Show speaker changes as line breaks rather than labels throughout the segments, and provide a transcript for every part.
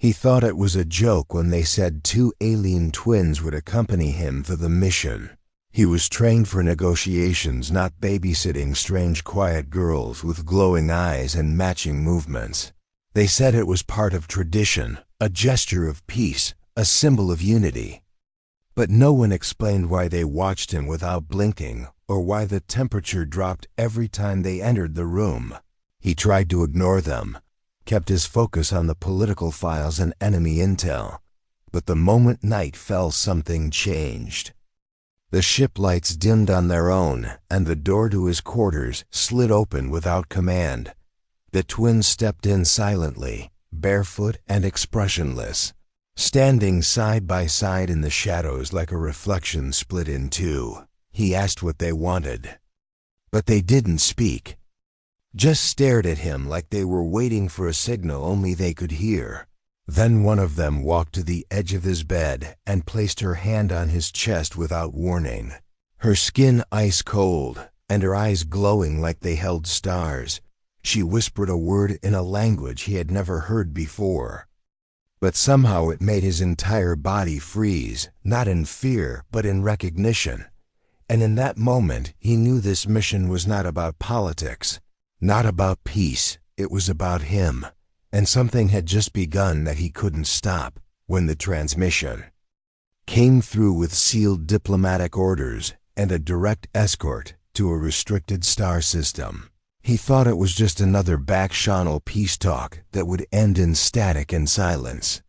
He thought it was a joke when they said 2 alien twins would accompany him for the mission. He was trained for negotiations, not babysitting strange quiet girls with glowing eyes and matching movements. They said it was part of tradition, a gesture of peace, a symbol of unity. But no one explained why they watched him without blinking, or why the temperature dropped every time they entered the room. He tried to ignore them, kept his focus on the political files and enemy intel. But the moment night fell, something changed. The ship lights dimmed on their own, and the door to his quarters slid open without command. The twins stepped in silently, barefoot and expressionless, standing side by side in the shadows like a reflection split in two. He asked what they wanted, but they didn't speak, just stared at him like they were waiting for a signal only they could hear. Then one of them walked to the edge of his bed and placed her hand on his chest without warning, her skin ice cold and her eyes glowing like they held stars. She whispered a word in a language he had never heard before. But somehow it made his entire body freeze, not in fear, but in recognition. And in that moment, he knew this mission was not about politics, not about peace. It was about him. And something had just begun that he couldn't stop when the transmission came through with sealed diplomatic orders and a direct escort to a restricted star system. He thought it was just another back-channel peace talk that would end in static and silence.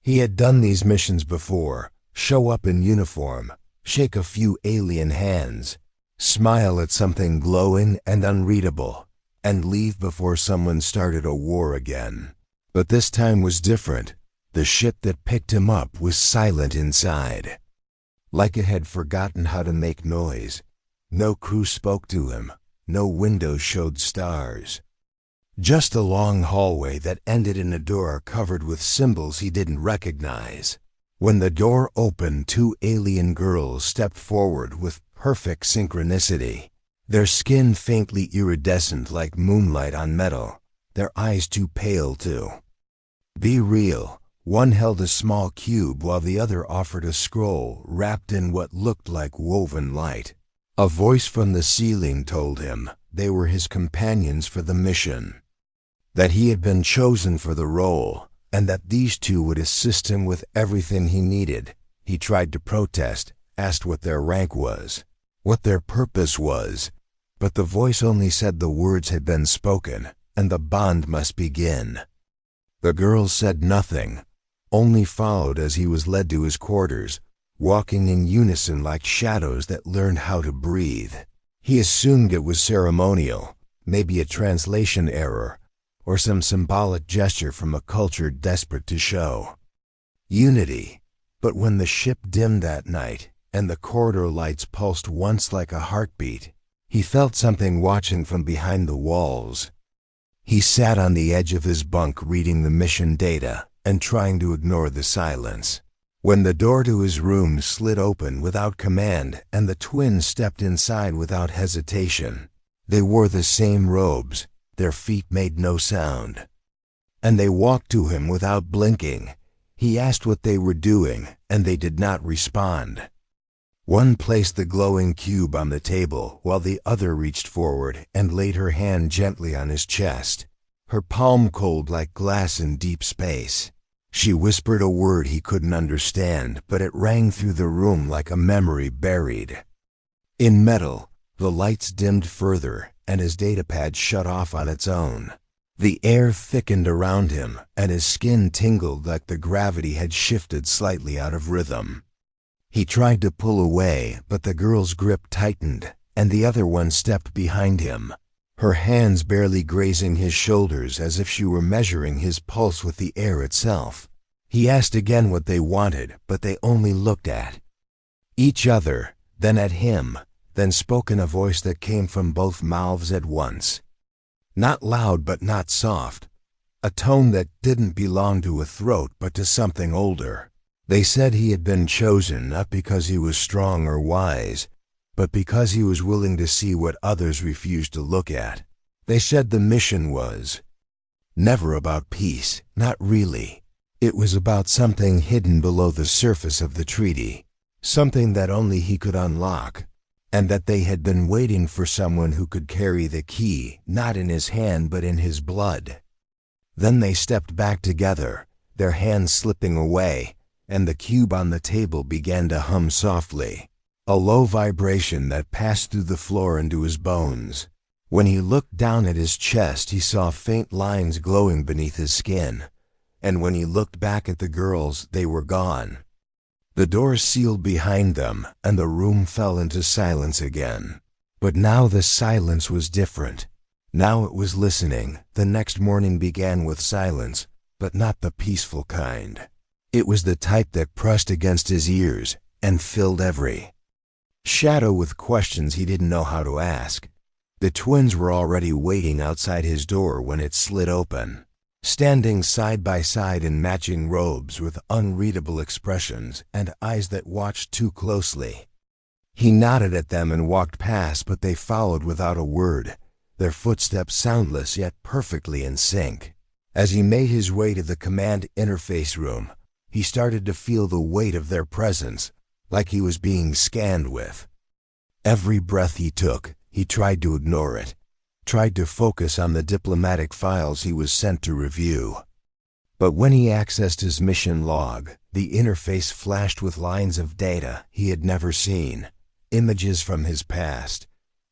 He had done these missions before: show up in uniform, shake a few alien hands, smile at something glowing and unreadable, and leave before someone started a war again. But this time was different. The ship that picked him up was silent inside, like it had forgotten how to make noise. No crew spoke to him. No windows showed stars. Just a long hallway that ended in a door covered with symbols he didn't recognize. When the door opened, 2 alien girls stepped forward with perfect synchronicity, their skin faintly iridescent like moonlight on metal, their eyes too pale to be real. One held a small cube while the other offered a scroll wrapped in what looked like woven light. A voice from the ceiling told him they were his companions for the mission, that he had been chosen for the role, and that these 2 would assist him with everything he needed. He tried to protest, asked what their rank was, what their purpose was, but the voice only said the words had been spoken, and the bond must begin. The girls said nothing, only followed as he was led to his quarters, walking in unison like shadows that learned how to breathe. He assumed it was ceremonial, maybe a translation error, or some symbolic gesture from a culture desperate to show unity. But when the ship dimmed that night, and the corridor lights pulsed once like a heartbeat, he felt something watching from behind the walls. He sat on the edge of his bunk reading the mission data and trying to ignore the silence. When the door to his room slid open without command and the twins stepped inside without hesitation, they wore the same robes, their feet made no sound, and they walked to him without blinking. He asked what they were doing, and they did not respond. One placed the glowing cube on the table while the other reached forward and laid her hand gently on his chest, her palm cold like glass in deep space. She whispered a word he couldn't understand, but it rang through the room like a memory buried in metal. The lights dimmed further, and his datapad shut off on its own. The air thickened around him, and his skin tingled like the gravity had shifted slightly out of rhythm. He tried to pull away, but the girl's grip tightened, and the other one stepped behind him, her hands barely grazing his shoulders as if she were measuring his pulse with the air itself. He asked again what they wanted, but they only looked at each other, then at him, then spoke in a voice that came from both mouths at once. Not loud but not soft, a tone that didn't belong to a throat but to something older. They said he had been chosen not because he was strong or wise, but because he was willing to see what others refused to look at. They said the mission was never about peace, not really, It was about something hidden below the surface of the treaty, something that only he could unlock, and that they had been waiting for someone who could carry the key, not in his hand but in his blood. Then they stepped back together, their hands slipping away, and the cube on the table began to hum softly, a low vibration that passed through the floor into his bones. When he looked down at his chest, he saw faint lines glowing beneath his skin, and when he looked back at the girls, they were gone. The doors sealed behind them, and the room fell into silence again. But now the silence was different. Now it was listening. The next morning began with silence, but not the peaceful kind. It was the type that pressed against his ears and filled every shadow with questions he didn't know how to ask. The twins were already waiting outside his door when it slid open, standing side by side in matching robes with unreadable expressions and eyes that watched too closely. He nodded at them and walked past, but they followed without a word, their footsteps soundless yet perfectly in sync. As he made his way to the command interface room, he started to feel the weight of their presence, like he was being scanned with. Every breath he took, he tried to ignore it, tried to focus on the diplomatic files he was sent to review. But when he accessed his mission log, the interface flashed with lines of data he had never seen, images from his past,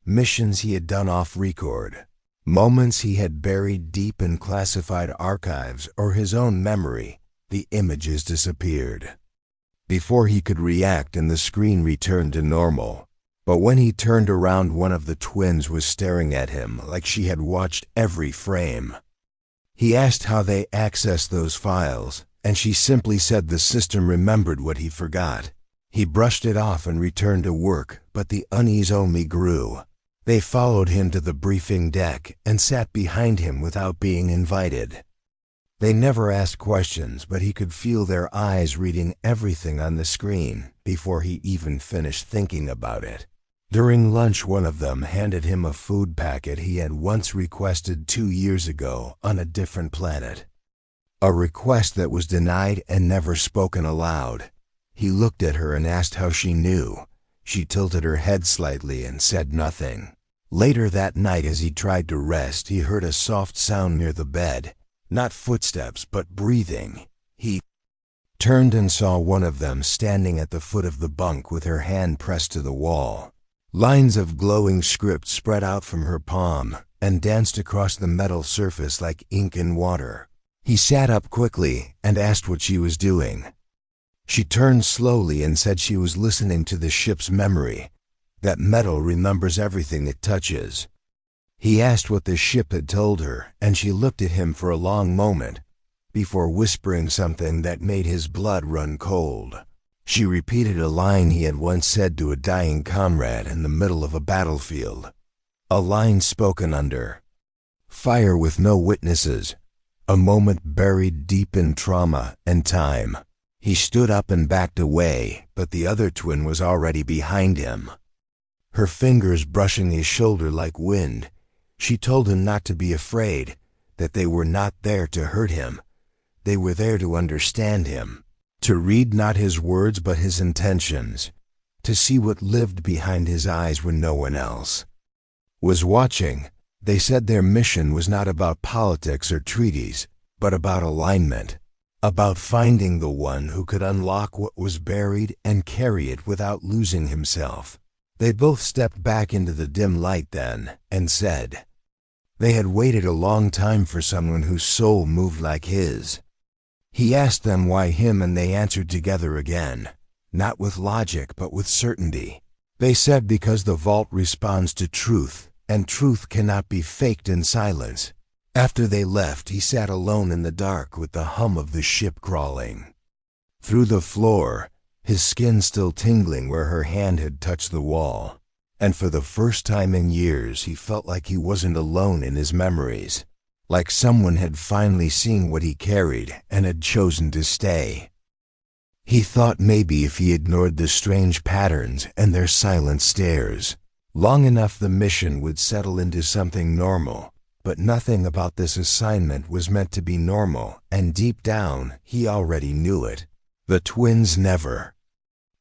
missions he had done off record, moments he had buried deep in classified archives or his own memory. The images disappeared before he could react, and the screen returned to normal. But when he turned around, one of the twins was staring at him like she had watched every frame. He asked how they accessed those files, and she simply said the system remembered what he forgot. He brushed it off and returned to work, but the unease only grew. They followed him to the briefing deck and sat behind him without being invited. They never asked questions, but he could feel their eyes reading everything on the screen before he even finished thinking about it. During lunch, one of them handed him a food packet he had once requested 2 years ago on a different planet. A request that was denied and never spoken aloud. He looked at her and asked how she knew. She tilted her head slightly and said nothing. Later that night, as he tried to rest, he heard a soft sound near the bed. Not footsteps, but breathing. He turned and saw one of them standing at the foot of the bunk with her hand pressed to the wall. Lines of glowing script spread out from her palm and danced across the metal surface like ink in water. He sat up quickly and asked what she was doing. She turned slowly and said she was listening to the ship's memory. That metal remembers everything it touches. He asked what the ship had told her, and she looked at him for a long moment before whispering something that made his blood run cold. She repeated a line he had once said to a dying comrade in the middle of a battlefield, a line spoken under fire with no witnesses, a moment buried deep in trauma and time. He stood up and backed away, but the other twin was already behind him, her fingers brushing his shoulder like wind. She told him not to be afraid, that they were not there to hurt him. They were there to understand him, to read not his words but his intentions, to see what lived behind his eyes when no one else was watching. They said their mission was not about politics or treaties, but about alignment, about finding the one who could unlock what was buried and carry it without losing himself. They both stepped back into the dim light then and said they had waited a long time for someone whose soul moved like his. He asked them why him, and they answered together again, not with logic but with certainty. They said because the vault responds to truth, and truth cannot be faked in silence. After they left, he sat alone in the dark with the hum of the ship crawling through the floor, his skin still tingling where her hand had touched the wall. And for the first time in years, he felt like he wasn't alone in his memories, like someone had finally seen what he carried and had chosen to stay. He thought maybe if he ignored the strange patterns and their silent stares, long enough the mission would settle into something normal. But nothing about this assignment was meant to be normal, and deep down, he already knew it. The twins never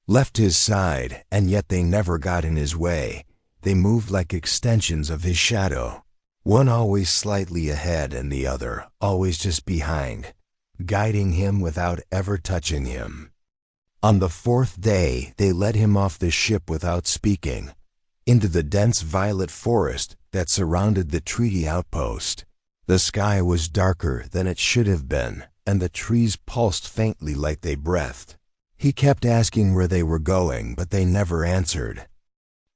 left his side, and yet they never got in his way. They moved like extensions of his shadow, one always slightly ahead and the other always just behind, guiding him without ever touching him. On the fourth day, they led him off the ship without speaking, into the dense violet forest that surrounded the treaty outpost. The sky was darker than it should have been, and the trees pulsed faintly like they breathed. He kept asking where they were going, but they never answered,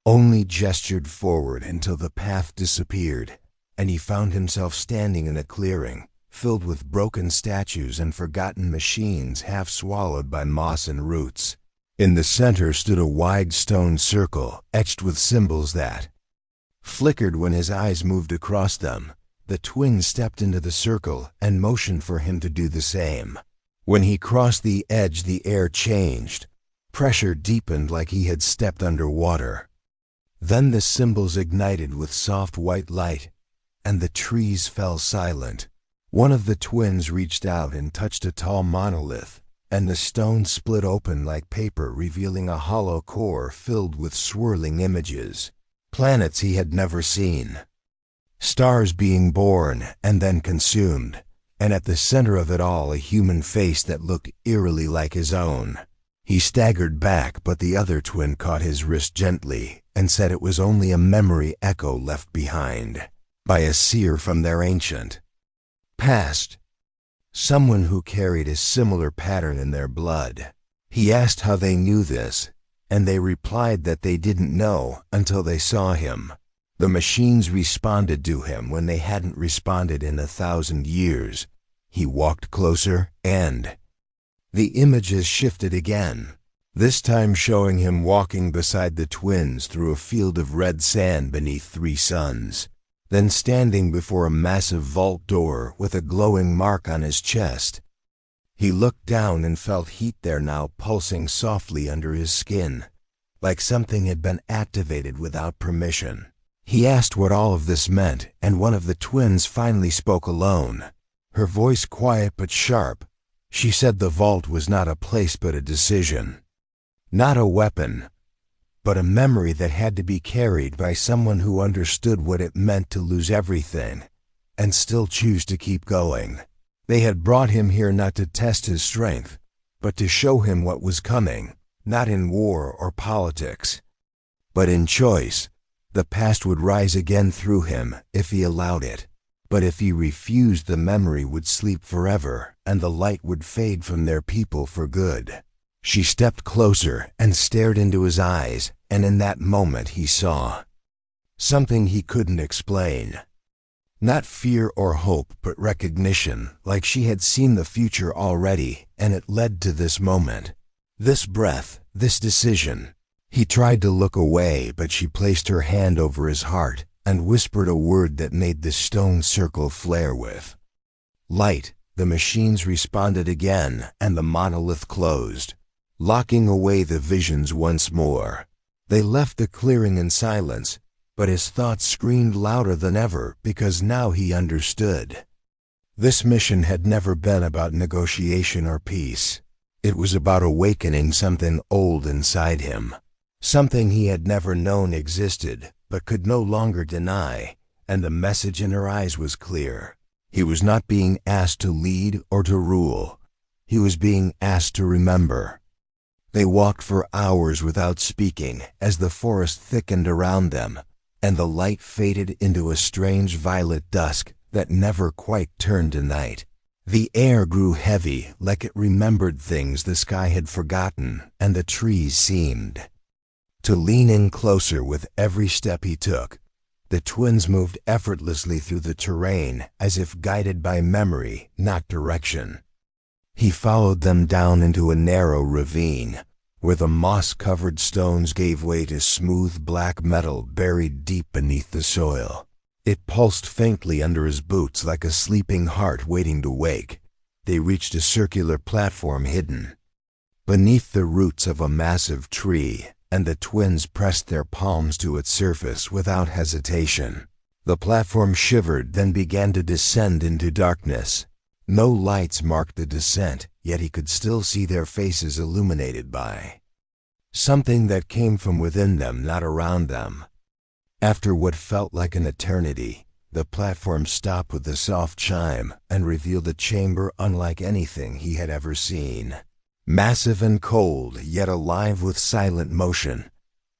only gestured forward until the path disappeared, and he found himself standing in a clearing, filled with broken statues and forgotten machines half swallowed by moss and roots. In the center stood a wide stone circle, etched with symbols that flickered when his eyes moved across them. The twins stepped into the circle and motioned for him to do the same. When he crossed the edge, the air changed. Pressure deepened like he had stepped underwater. Then the symbols ignited with soft white light, and the trees fell silent. One of the twins reached out and touched a tall monolith, and the stone split open like paper, revealing a hollow core filled with swirling images. Planets he had never seen. Stars being born and then consumed, and at the center of it all a human face that looked eerily like his own. He staggered back, but the other twin caught his wrist gently and said it was only a memory echo left behind by a seer from their ancient past, someone who carried a similar pattern in their blood. He asked how they knew this, and they replied that they didn't know until they saw him. The machines responded to him when they hadn't responded in 1,000 years. He walked closer, and the images shifted again, this time showing him walking beside the twins through a field of red sand beneath 3 suns, then standing before a massive vault door with a glowing mark on his chest. He looked down and felt heat there now, pulsing softly under his skin, like something had been activated without permission. He asked what all of this meant, and one of the twins finally spoke alone, her voice quiet but sharp. She said the vault was not a place but a decision. Not a weapon, but a memory that had to be carried by someone who understood what it meant to lose everything and still choose to keep going. They had brought him here not to test his strength, but to show him what was coming, not in war or politics, but in choice. The past would rise again through him if he allowed it, but if he refused, the memory would sleep forever and the light would fade from their people for good. She stepped closer and stared into his eyes, and in that moment he saw something he couldn't explain. Not fear or hope, but recognition, like she had seen the future already, and it led to this moment, this breath, this decision. He tried to look away, but she placed her hand over his heart and whispered a word that made the stone circle flare with light. The machines responded again, and the monolith closed, locking away the visions once more. They left the clearing in silence, but his thoughts screamed louder than ever because now he understood. This mission had never been about negotiation or peace. It was about awakening something old inside him. Something he had never known existed, but could no longer deny, and the message in her eyes was clear. He was not being asked to lead or to rule. He was being asked to remember. They walked for hours without speaking as the forest thickened around them, and the light faded into a strange violet dusk that never quite turned to night. The air grew heavy, like it remembered things the sky had forgotten, and the trees seemed to lean in closer with every step he took. The twins moved effortlessly through the terrain as if guided by memory, not direction. He followed them down into a narrow ravine, where the moss-covered stones gave way to smooth black metal buried deep beneath the soil. It pulsed faintly under his boots like a sleeping heart waiting to wake. They reached a circular platform hidden beneath the roots of a massive tree, and the twins pressed their palms to its surface without hesitation. The platform shivered, then began to descend into darkness. No lights marked the descent, yet he could still see their faces illuminated by something that came from within them, not around them. After what felt like an eternity, the platform stopped with a soft chime and revealed a chamber unlike anything he had ever seen. Massive and cold, yet alive with silent motion.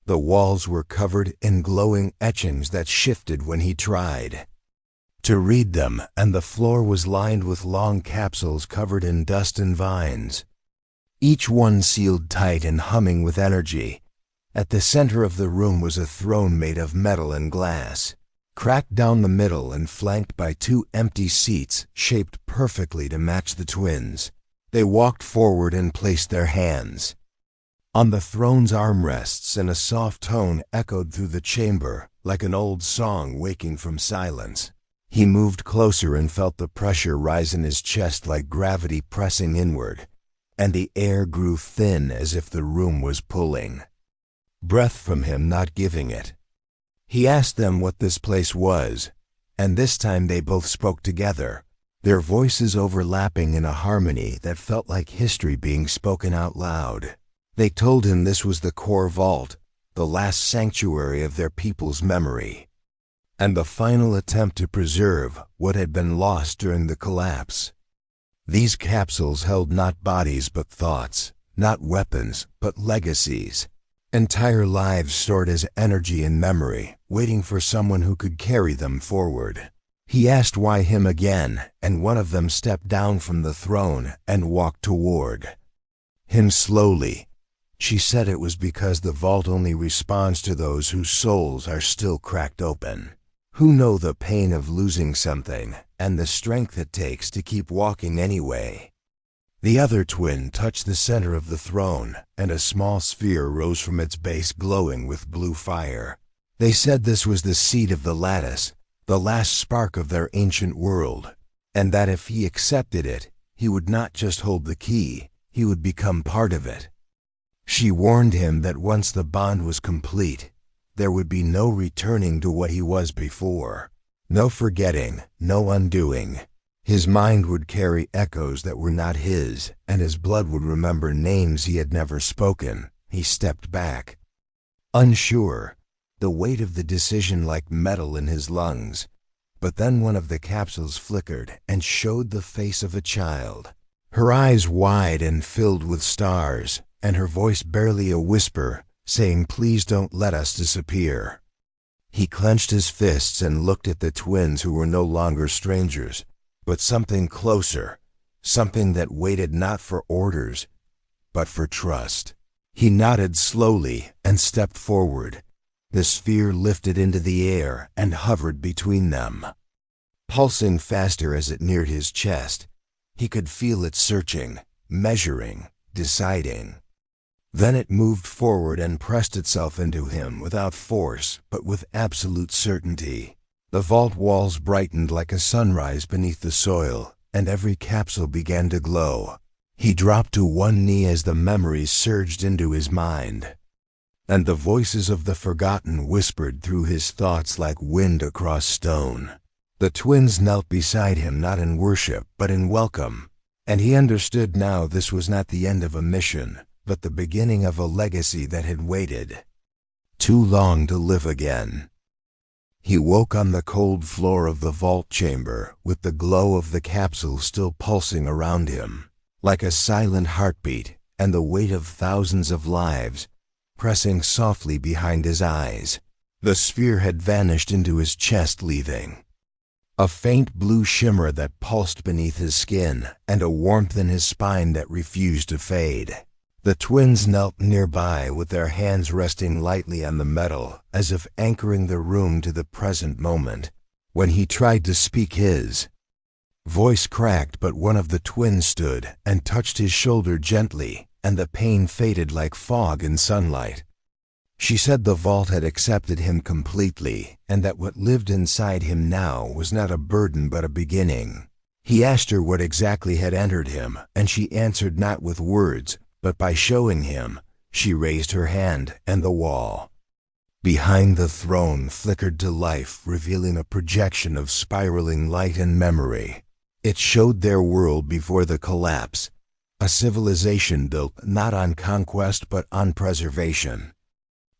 The walls were covered in glowing etchings that shifted when he tried to read them, and the floor was lined with long capsules covered in dust and vines, each one sealed tight and humming with energy. At the center of the room was a throne made of metal and glass, cracked down the middle and flanked by two empty seats shaped perfectly to match the twins. They walked forward and placed their hands on the throne's armrests, and a soft tone echoed through the chamber like an old song waking from silence. He moved closer and felt the pressure rise in his chest like gravity pressing inward, and the air grew thin as if the room was pulling breath from him, not giving it. He asked them what this place was, and this time they both spoke together, their voices overlapping in a harmony that felt like history being spoken out loud. They told him this was the core vault, the last sanctuary of their people's memory, and the final attempt to preserve what had been lost during the collapse. These capsules held not bodies but thoughts, not weapons but legacies, entire lives stored as energy and memory, waiting for someone who could carry them forward. He asked why him again, and one of them stepped down from the throne and walked toward him slowly. She said it was because the vault only responds to those whose souls are still cracked open, who know the pain of losing something and the strength it takes to keep walking anyway. The other twin touched the center of the throne, and a small sphere rose from its base glowing with blue fire. They said this was the seed of the lattice, the last spark of their ancient world, and that if he accepted it, he would not just hold the key, he would become part of it. She warned him that once the bond was complete, there would be no returning to what he was before, no forgetting, no undoing. His mind would carry echoes that were not his, and his blood would remember names he had never spoken. He stepped back, unsure, the weight of the decision like metal in his lungs. But then one of the capsules flickered and showed the face of a child, her eyes wide and filled with stars, and her voice barely a whisper, saying, "Please don't let us disappear." He clenched his fists and looked at the twins, who were no longer strangers, but something closer, something that waited not for orders, but for trust. He nodded slowly and stepped forward. The sphere lifted into the air and hovered between them, pulsing faster as it neared his chest. He could feel it searching, measuring, deciding. Then it moved forward and pressed itself into him without force, but with absolute certainty. The vault walls brightened like a sunrise beneath the soil, and every capsule began to glow. He dropped to one knee as the memories surged into his mind, and the voices of the forgotten whispered through his thoughts like wind across stone. The twins knelt beside him, not in worship, but in welcome, and he understood now this was not the end of a mission, but the beginning of a legacy that had waited too long to live again. He woke on the cold floor of the vault chamber, with the glow of the capsule still pulsing around him, like a silent heartbeat, and the weight of thousands of lives pressing softly behind his eyes. The sphere had vanished into his chest, leaving a faint blue shimmer that pulsed beneath his skin, and a warmth in his spine that refused to fade. The twins knelt nearby, with their hands resting lightly on the metal, as if anchoring the room to the present moment. When he tried to speak, his voice cracked, but one of the twins stood and touched his shoulder gently, and the pain faded like fog in sunlight. She said the vault had accepted him completely, and that what lived inside him now was not a burden but a beginning. He asked her what exactly had entered him, and she answered not with words, but by showing him. She raised her hand, and the wall Behind the throne flickered to life, revealing a projection of spiraling light and memory. It showed their world before the collapse, a civilization built not on conquest but on preservation.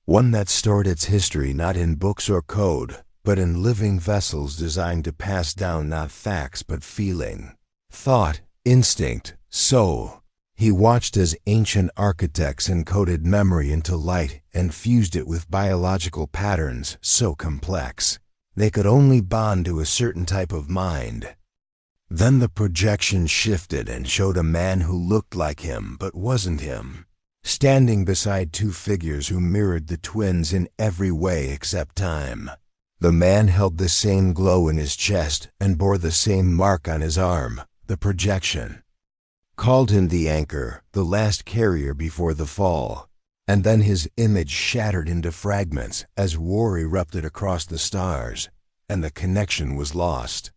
One that stored its history not in books or code, but in living vessels designed to pass down not facts but feeling, thought, instinct, soul. He watched as ancient architects encoded memory into light and fused it with biological patterns so complex they could only bond to a certain type of mind. Then the projection shifted and showed a man who looked like him but wasn't him, standing beside two figures who mirrored the twins in every way except time. The man held the same glow in his chest and bore the same mark on his arm. The projection called him the anchor, the last carrier before the fall. And then his image shattered into fragments as war erupted across the stars, and the connection was lost.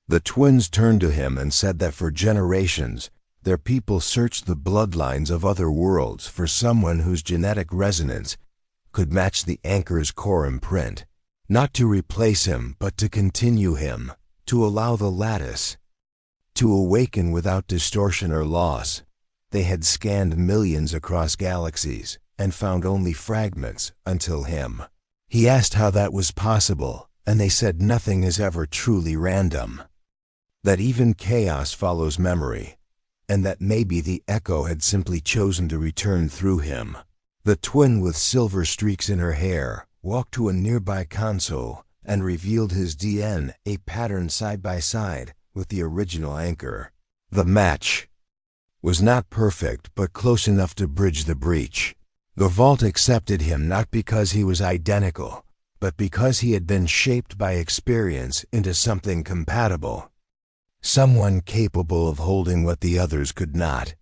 The twins turned to him and said that for generations, their people searched the bloodlines of other worlds for someone whose genetic resonance could match the anchor's core imprint, not to replace him, but to continue him, to allow the lattice to awaken without distortion or loss. They had scanned millions across galaxies and found only fragments until him. He asked how that was possible, and they said nothing is ever truly random. That even chaos follows memory, and that maybe the echo had simply chosen to return through him. The twin with silver streaks in her hair walked to a nearby console and revealed his DNA pattern side by side with the original anchor. The match was not perfect, but close enough to bridge the breach. The vault accepted him not because he was identical, but because he had been shaped by experience into something compatible. Someone capable of holding what the others could not.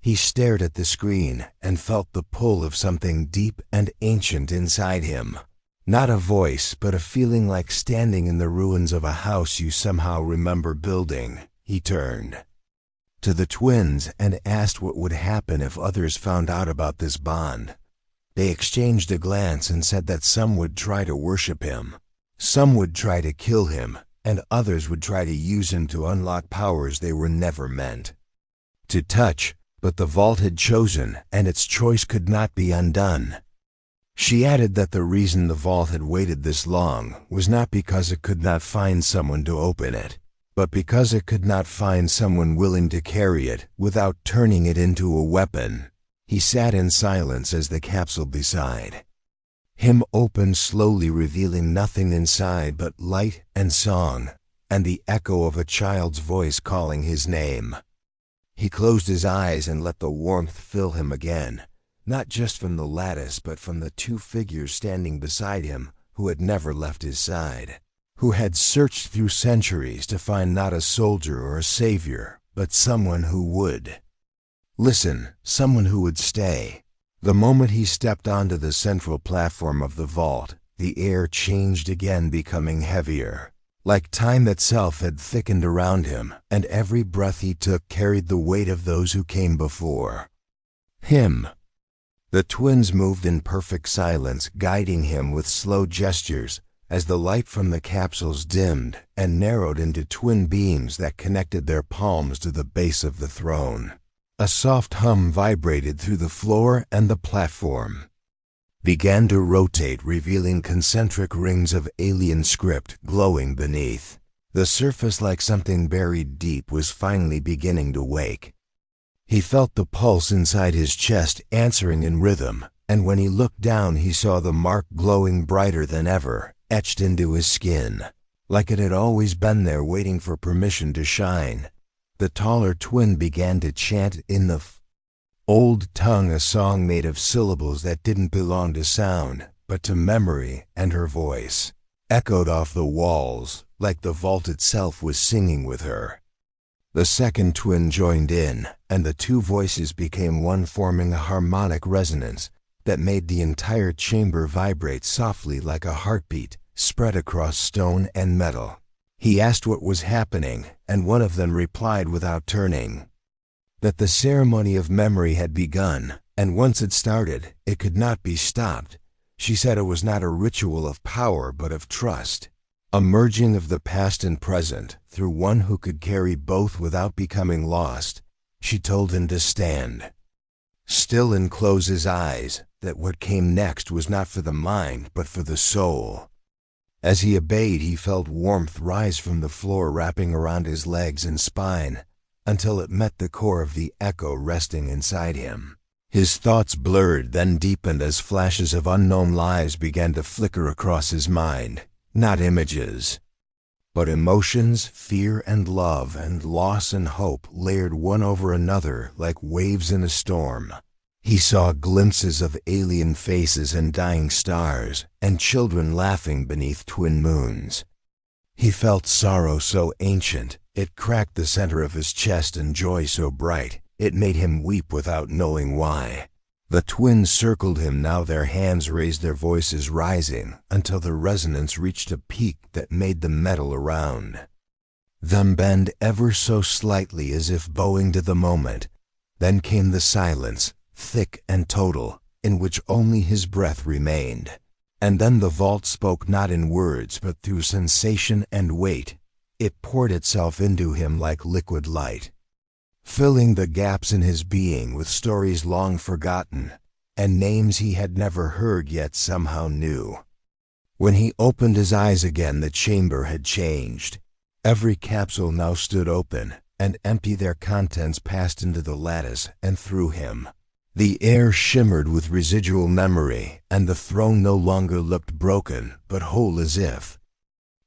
He stared at the screen and felt the pull of something deep and ancient inside him. Not a voice, but a feeling like standing in the ruins of a house you somehow remember building. He turned to the twins and asked what would happen if others found out about this bond. They exchanged a glance and said that some would try to worship him, some would try to kill him, and others would try to use him to unlock powers they were never meant to touch, but the vault had chosen, and its choice could not be undone. She added that the reason the vault had waited this long was not because it could not find someone to open it, but because it could not find someone willing to carry it without turning it into a weapon. He sat in silence as the capsule beside him opened slowly, revealing nothing inside but light and song, and the echo of a child's voice calling his name. He closed his eyes and let the warmth fill him again, not just from the lattice but from the two figures standing beside him who had never left his side, who had searched through centuries to find not a soldier or a savior, but someone who would listen, someone who would stay. The moment he stepped onto the central platform of the vault, the air changed again, becoming heavier, like time itself had thickened around him, and every breath he took carried the weight of those who came before him. The twins moved in perfect silence, guiding him with slow gestures as the light from the capsules dimmed and narrowed into twin beams that connected their palms to the base of the throne. A soft hum vibrated through the floor, and the platform began to rotate, revealing concentric rings of alien script glowing beneath. The surface, like something buried deep, was finally beginning to wake. He felt the pulse inside his chest answering in rhythm, and when he looked down he saw the mark glowing brighter than ever, etched into his skin, like it had always been there waiting for permission to shine. The taller twin began to chant in the old tongue, a song made of syllables that didn't belong to sound, but to memory, and her voice echoed off the walls like the vault itself was singing with her. The second twin joined in, and the two voices became one, forming a harmonic resonance that made the entire chamber vibrate softly like a heartbeat spread across stone and metal. He asked what was happening, and one of them replied without turning that the ceremony of memory had begun, and once it started, it could not be stopped. She said it was not a ritual of power but of trust, a merging of the past and present through one who could carry both without becoming lost. She told him to stand still and close his eyes, that what came next was not for the mind but for the soul. As he obeyed, he felt warmth rise from the floor wrapping around his legs and spine until it met the core of the echo resting inside him. His thoughts blurred, then deepened as flashes of unknown lives began to flicker across his mind. Not images, but emotions, fear and love and loss and hope layered one over another like waves in a storm. He saw glimpses of alien faces and dying stars, and children laughing beneath twin moons. He felt sorrow so ancient, it cracked the center of his chest, and joy so bright, it made him weep without knowing why. The twins circled him now, their hands raised, their voices rising until the resonance reached a peak that made the metal around them bend ever so slightly as if bowing to the moment. Then came the silence, thick and total, in which only his breath remained. And then the vault spoke, not in words but through sensation and weight. It poured itself into him like liquid light, filling the gaps in his being with stories long forgotten and names he had never heard yet somehow knew. When he opened his eyes again, the chamber had changed. Every capsule now stood open, and empty, their contents passed into the lattice and through him. The air shimmered with residual memory, and the throne no longer looked broken but whole, as if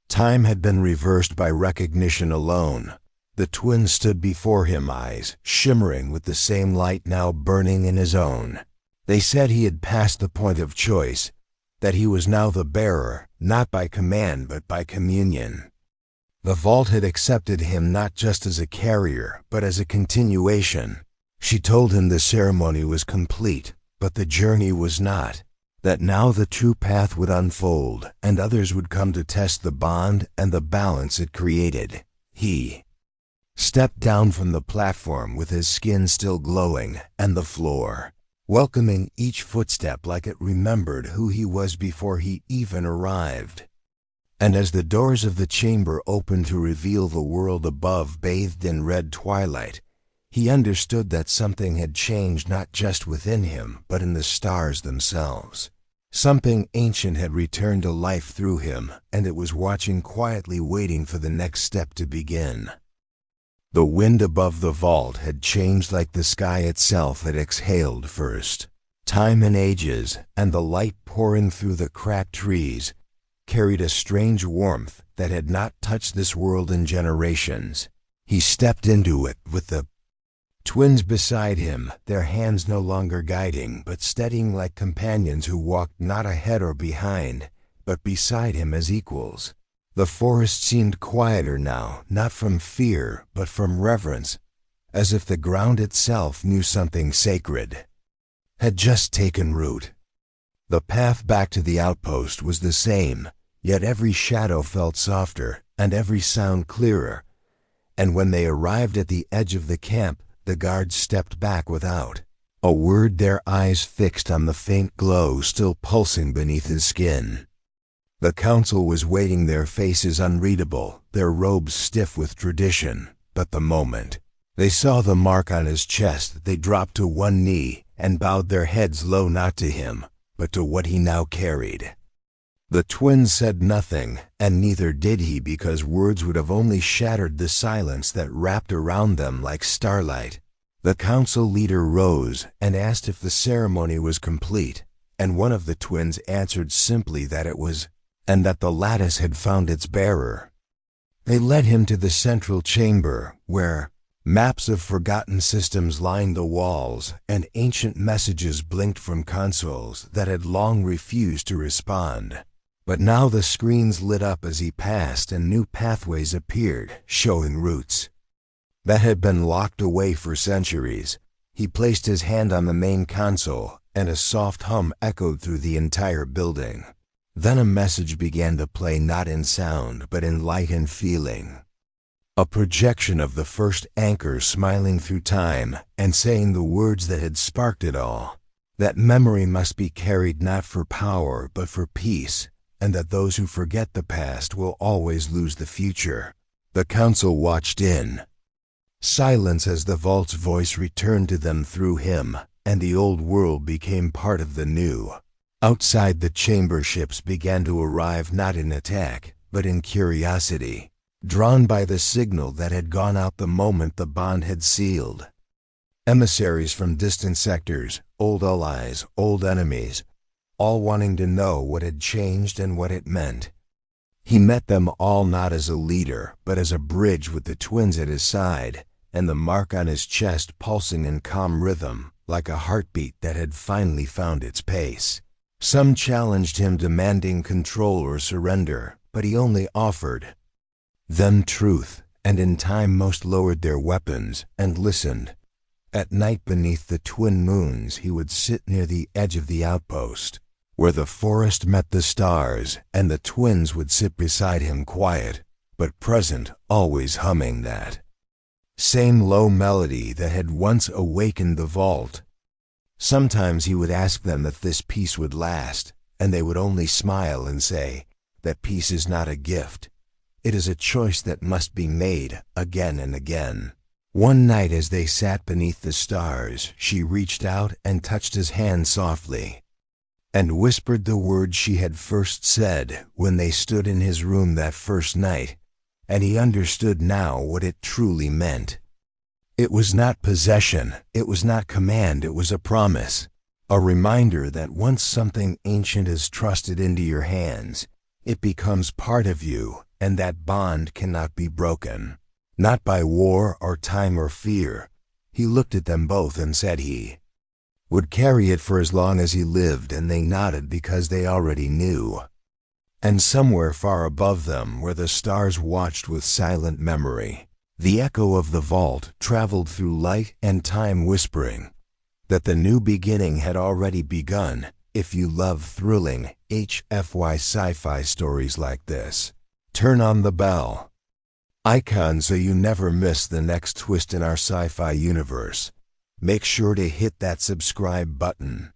time had been reversed by recognition alone. The twin stood before him, eyes shimmering with the same light now burning in his own. They said he had passed the point of choice, that he was now the bearer, not by command but by communion. The vault had accepted him not just as a carrier, but as a continuation. She told him the ceremony was complete, but the journey was not. That now the true path would unfold, and others would come to test the bond and the balance it created. He stepped down from the platform with his skin still glowing, and the floor, welcoming each footstep like it remembered who he was before he even arrived. And as the doors of the chamber opened to reveal the world above bathed in red twilight, he understood that something had changed, not just within him, but in the stars themselves. Something ancient had returned to life through him, and it was watching quietly, waiting for the next step to begin. The wind above the vault had changed like the sky itself had exhaled first. Time and ages, and the light pouring through the cracked trees, carried a strange warmth that had not touched this world in generations. He stepped into it with the twins beside him, their hands no longer guiding but steadying like companions who walked not ahead or behind, but beside him as equals. The forest seemed quieter now, not from fear, but from reverence, as if the ground itself knew something sacred had just taken root. The path back to the outpost was the same, yet every shadow felt softer, and every sound clearer. And when they arrived at the edge of the camp, the guards stepped back without a word, their eyes fixed on the faint glow still pulsing beneath his skin. The council was waiting, their faces unreadable, their robes stiff with tradition, but the moment they saw the mark on his chest, they dropped to one knee and bowed their heads low, not to him, but to what he now carried. The twins said nothing, and neither did he, because words would have only shattered the silence that wrapped around them like starlight. The council leader rose and asked if the ceremony was complete, and one of the twins answered simply that it was, and that the lattice had found its bearer. They led him to the central chamber, where maps of forgotten systems lined the walls, and ancient messages blinked from consoles that had long refused to respond. But now the screens lit up as he passed, and new pathways appeared, showing routes that had been locked away for centuries. He placed his hand on the main console, and a soft hum echoed through the entire building. Then a message began to play, not in sound, but in light and feeling. A projection of the first anchor smiling through time and saying the words that had sparked it all. That memory must be carried not for power but for peace, and that those who forget the past will always lose the future. The council watched in silence as the vault's voice returned to them through him, and the old world became part of the new. Outside, the chamber ships began to arrive, not in attack, but in curiosity, drawn by the signal that had gone out the moment the bond had sealed. Emissaries from distant sectors, old allies, old enemies, all wanting to know what had changed and what it meant. He met them all not as a leader, but as a bridge, with the twins at his side, and the mark on his chest pulsing in calm rhythm, like a heartbeat that had finally found its pace. Some challenged him, demanding control or surrender, but he only offered them truth, and in time most lowered their weapons and listened. At night, beneath the twin moons, he would sit near the edge of the outpost, where the forest met the stars, and the twins would sit beside him, quiet, but present, always humming that same low melody that had once awakened the vault. Sometimes he would ask them if this peace would last, and they would only smile and say that peace is not a gift. It is a choice that must be made again and again. One night, as they sat beneath the stars, she reached out and touched his hand softly, and whispered the words she had first said when they stood in his room that first night, and he understood now what it truly meant. It was not possession, it was not command, it was a promise, a reminder that once something ancient is trusted into your hands, it becomes part of you, and that bond cannot be broken. Not by war or time or fear. He looked at them both and said he would carry it for as long as he lived, and they nodded because they already knew. And somewhere far above them, where the stars watched with silent memory, the echo of the vault traveled through light and time, whispering that the new beginning had already begun. If you love thrilling HFY Sci-Fi stories like this, turn on the bell icon so you never miss the next twist in our sci-fi universe. Make sure to hit that subscribe button